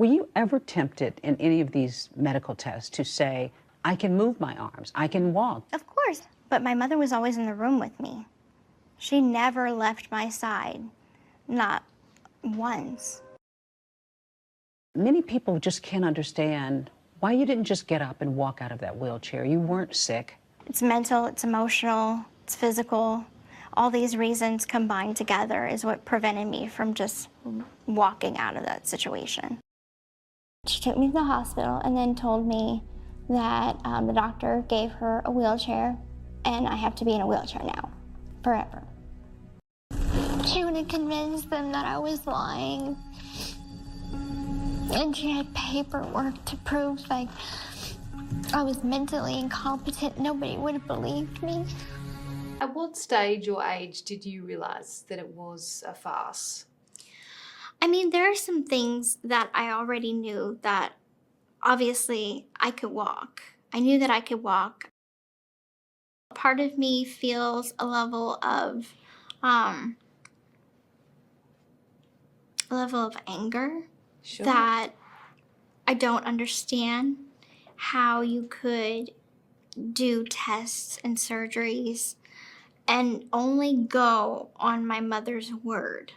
Were you ever tempted in any of these medical tests to say, I can move my arms, I can walk? Of course, but my mother was always in the room with me. She never left my side, not once. Many people just can't understand why you didn't just get up and walk out of that wheelchair. You weren't sick. It's mental, it's emotional, it's physical. All these reasons combined together is what prevented me from just walking out of that situation. She took me to the hospital and then told me that the doctor gave her a wheelchair and I have to be in a wheelchair now, forever. She would have convinced them that I was lying. And she had paperwork to prove like I was mentally incompetent. Nobody would have believed me. At what stage or age did you realise that it was a farce? I mean, there are some things that I already knew that obviously I could walk. I knew that I could walk. Part of me feels a level of anger. Sure. That I don't understand how you could do tests and surgeries and only go on my mother's word.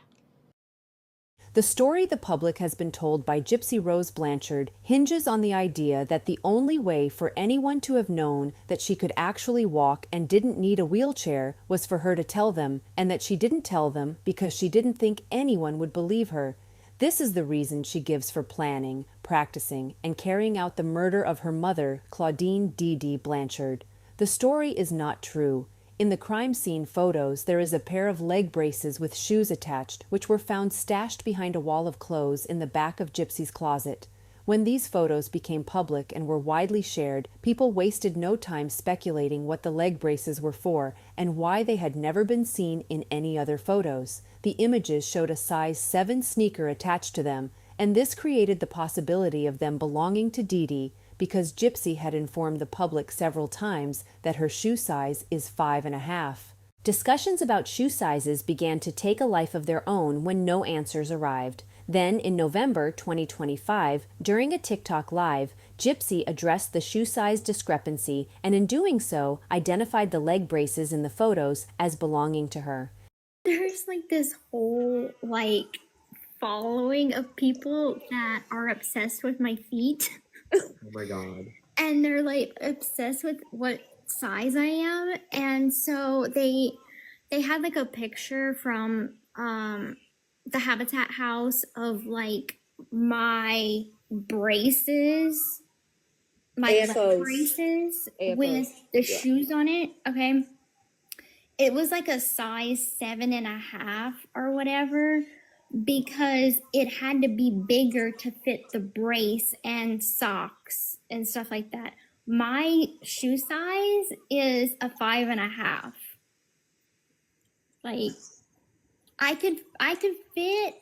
The story the public has been told by Gypsy Rose Blanchard hinges on the idea that the only way for anyone to have known that she could actually walk and didn't need a wheelchair was for her to tell them, and that she didn't tell them because she didn't think anyone would believe her. This is the reason she gives for planning, practicing, and carrying out the murder of her mother, Claudine Dee Dee Blanchard. The story is not true. In the crime scene photos, there is a pair of leg braces with shoes attached, which were found stashed behind a wall of clothes in the back of Gypsy's closet. When these photos became public and were widely shared, people wasted no time speculating what the leg braces were for and why they had never been seen in any other photos. The images showed a size 7 sneaker attached to them, and this created the possibility of them belonging to Dee Dee, because Gypsy had informed the public several times that her shoe size is 5.5. Discussions about shoe sizes began to take a life of their own when no answers arrived. Then, in November 2025, during a TikTok live, Gypsy addressed the shoe size discrepancy and in doing so, identified the leg braces in the photos as belonging to her. There's like this whole following of people that are obsessed with my feet. Oh my God. And they're obsessed with what size I am. And so they had a picture from the Habitat house of my braces, my leg braces AFOs. with the shoes on it. Okay. It was a size 7.5 or whatever, because it had to be bigger to fit the brace and socks and stuff like that. My shoe size is a 5.5. I could fit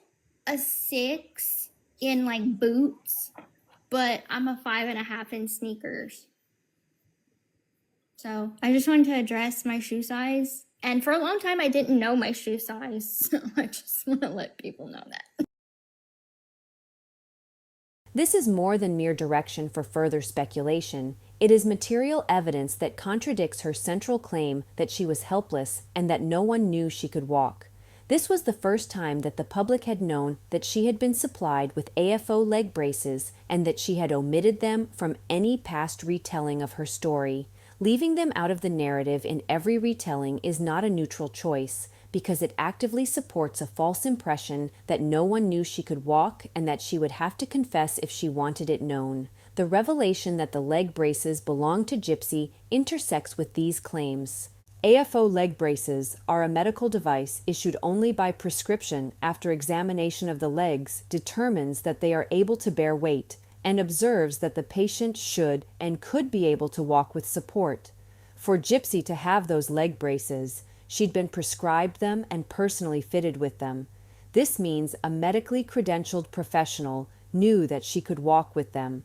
a 6 in boots, but I'm a 5.5 in sneakers. So I just wanted to address my shoe size. And for a long time, I didn't know my shoe size. So I just want to let people know that. This is more than mere direction for further speculation. It is material evidence that contradicts her central claim that she was helpless and that no one knew she could walk. This was the first time that the public had known that she had been supplied with AFO leg braces and that she had omitted them from any past retelling of her story. Leaving them out of the narrative in every retelling is not a neutral choice, because it actively supports a false impression that no one knew she could walk and that she would have to confess if she wanted it known. The revelation that the leg braces belong to Gypsy intersects with these claims. AFO leg braces are a medical device issued only by prescription after examination of the legs determines that they are able to bear weight, and observes that the patient should and could be able to walk with support. For Gypsy to have those leg braces, she'd been prescribed them and personally fitted with them. This means a medically credentialed professional knew that she could walk with them.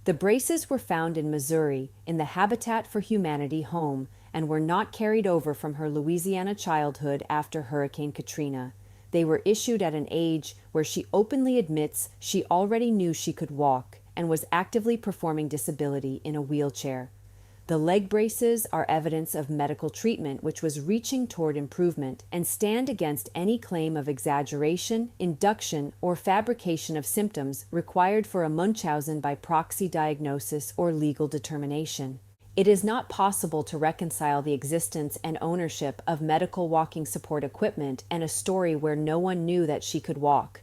The braces were found in Missouri in the Habitat for Humanity home and were not carried over from her Louisiana childhood after Hurricane Katrina. They were issued at an age where she openly admits she already knew she could walk and was actively performing disability in a wheelchair. The leg braces are evidence of medical treatment which was reaching toward improvement and stand against any claim of exaggeration, induction, or fabrication of symptoms required for a Munchausen by proxy diagnosis or legal determination. It is not possible to reconcile the existence and ownership of medical walking support equipment and a story where no one knew that she could walk.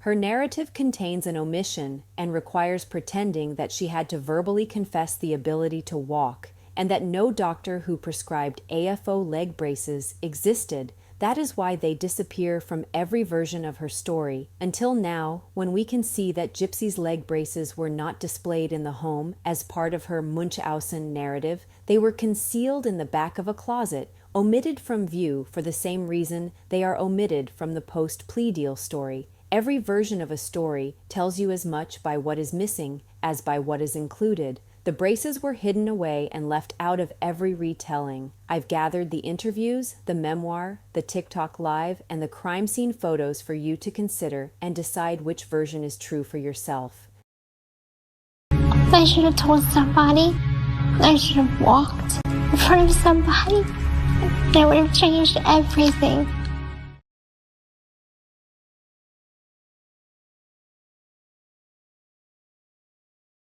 Her narrative contains an omission and requires pretending that she had to verbally confess the ability to walk and that no doctor who prescribed AFO leg braces existed. That is why they disappear from every version of her story, until now, when we can see that Gypsy's leg braces were not displayed in the home as part of her Munchausen narrative. They were concealed in the back of a closet, omitted from view for the same reason they are omitted from the post-plea deal story. Every version of a story tells you as much by what is missing as by what is included. The braces were hidden away and left out of every retelling. I've gathered the interviews, the memoir, the TikTok live, and the crime scene photos for you to consider and decide which version is true for yourself. I should have told somebody. I should have walked in front of somebody. That would have changed everything.